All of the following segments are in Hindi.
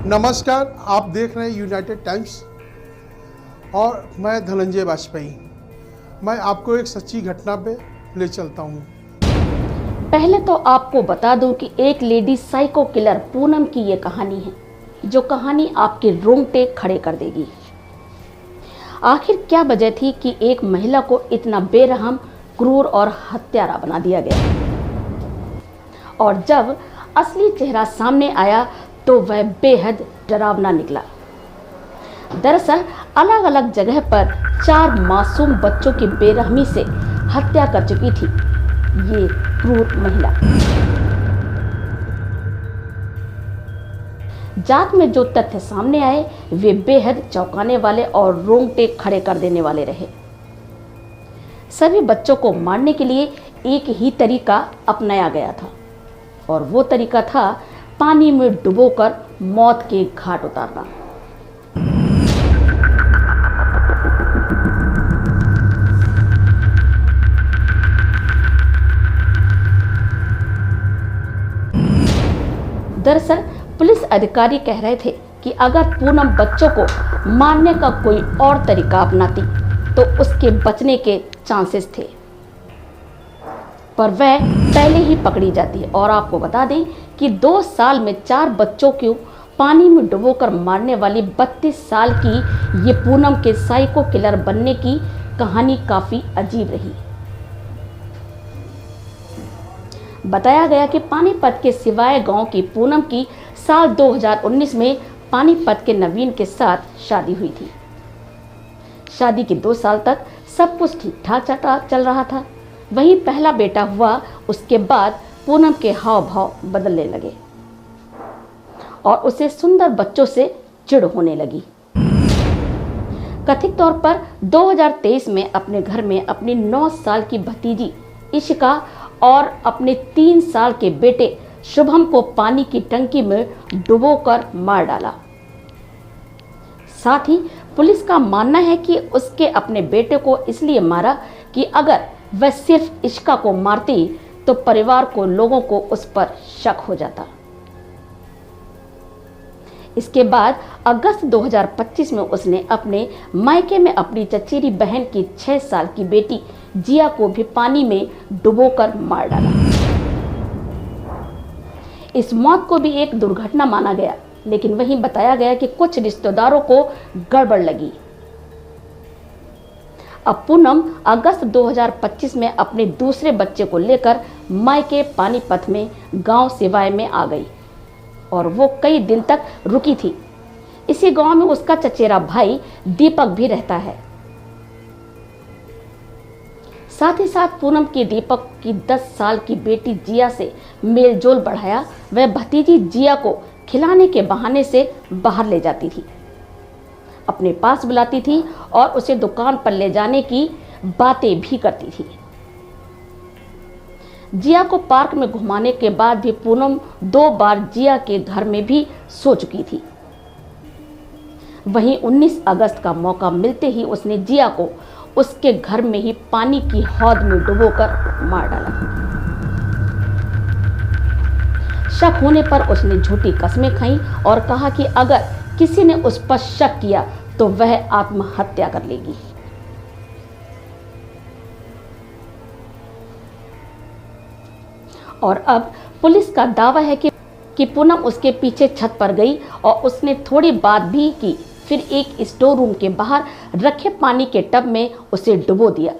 नमस्कार, आप देख रहे हैं यूनाइटेड टाइम्स और मैं धनंजय वाजपेयी। मैं आपको एक सच्ची घटना पे ले चलता हूँ। पहले तो आपको बता दूं कि एक लेडी साइको किलर पूनम की ये कहानी है, जो कहानी आपके रोंगटे खड़े कर देगी। आखिर क्या वजह थी कि एक महिला को इतना बेरहम, क्रूर और हत्यारा बना दिया गया? और जब असली चेहरा सामने आया तो वह बेहद डरावना निकला। दरअसल अलग अलग जगह पर 4 मासूम बच्चों की बेरहमी से हत्या कर चुकी थी ये क्रूर महिला। जांच में जो तथ्य सामने आए वे बेहद चौंकाने वाले और रोंगटे खड़े कर देने वाले रहे। सभी बच्चों को मारने के लिए एक ही तरीका अपनाया गया था और वो तरीका था पानी में डुबोकर मौत के घाट उतारना। दरअसल पुलिस अधिकारी कह रहे थे कि अगर पूनम बच्चों को मारने का कोई और तरीका अपनाती तो उसके बचने के चांसेस थे, पर वह पहले ही पकड़ी जाती। और आपको बता दें कि 2 साल में 4 बच्चों को पानी में डुबोकर मारने वाली 32 साल की ये पूनम के साइको किलर बनने की कहानी काफी अजीब रही। बताया गया कि पानीपत के सिवाय गांव की पूनम की साल 2019 में पानीपत के नवीन के साथ शादी हुई थी। शादी के 2 साल तक सब कुछ ठीक ठाक चल रहा था। वहीं पहला बेटा हुआ, उसके बाद पूनम के हाव भाव बदलने लगे और उसे सुंदर बच्चों से चिढ़ होने लगी। कथित तौर पर 2023 में अपने घर में अपनी 9 साल की भतीजी इशिका और अपने 3 साल के बेटे शुभम को पानी की टंकी में डुबोकर मार डाला। साथ ही पुलिस का मानना है कि उसके अपने बेटे को इसलिए मारा कि अगर वह सिर्फ इशिका को मारती तो परिवार को लोगों को उस पर शक हो जाता। इसके बाद अगस्त 2025 में उसने अपने मायके में अपनी चचेरी बहन की 6 साल की बेटी जिया को भी पानी में डुबोकर मार डाला। इस मौत को भी एक दुर्घटना माना गया, लेकिन वहीं बताया गया कि कुछ रिश्तेदारों को गड़बड़ लगी। अब पूनम अगस्त 2025 में अपने दूसरे बच्चे को लेकर मायके पानीपत में गांव सिवाय में आ गई और वो कई दिन तक रुकी थी। इसी गांव में उसका चचेरा भाई दीपक भी रहता है। साथ ही साथ पूनम की दीपक की 10 साल की बेटी जिया से मेलजोल बढ़ाया। वह भतीजी जिया को खिलाने के बहाने से बाहर ले जाती थी, अपने पास बुलाती थी और उसे दुकान पर ले जाने की बातें भी करती थी। जिया को पार्क में घुमाने के बाद भी पूनम 2 बार जिया के घर में भी सो चुकी थी। वहीं 19 अगस्त का मौका मिलते ही उसने जिया को उसके घर में ही पानी की हौद में डुबोकर मार डाला। शक होने पर उसने झूठी कस्में खाई और कहा कि अगर किसी ने उस पर शक किया तो वह आत्महत्या कर लेगी। और अब पुलिस का दावा है कि पूनम उसके पीछे छत पर गई और उसने थोड़ी बात भी की, फिर एक स्टोर रूम के बाहर रखे पानी के टब में उसे डुबो दिया।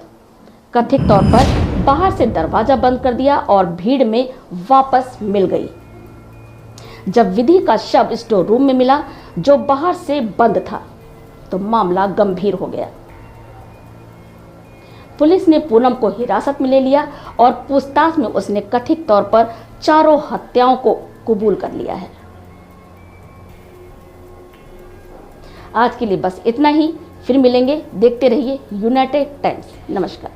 कथित तौर पर बाहर से दरवाजा बंद कर दिया और भीड़ में वापस मिल गई। जब विधि का शव स्टोर रूम में मिला जो बाहर से बंद था तो मामला गंभीर हो गया। पुलिस ने पूनम को हिरासत में ले लिया और पूछताछ में उसने कथित तौर पर 4 हत्याओं को कबूल कर लिया है। आज के लिए बस इतना ही। फिर मिलेंगे। देखते रहिए यूनाइटेड टाइम्स। नमस्कार।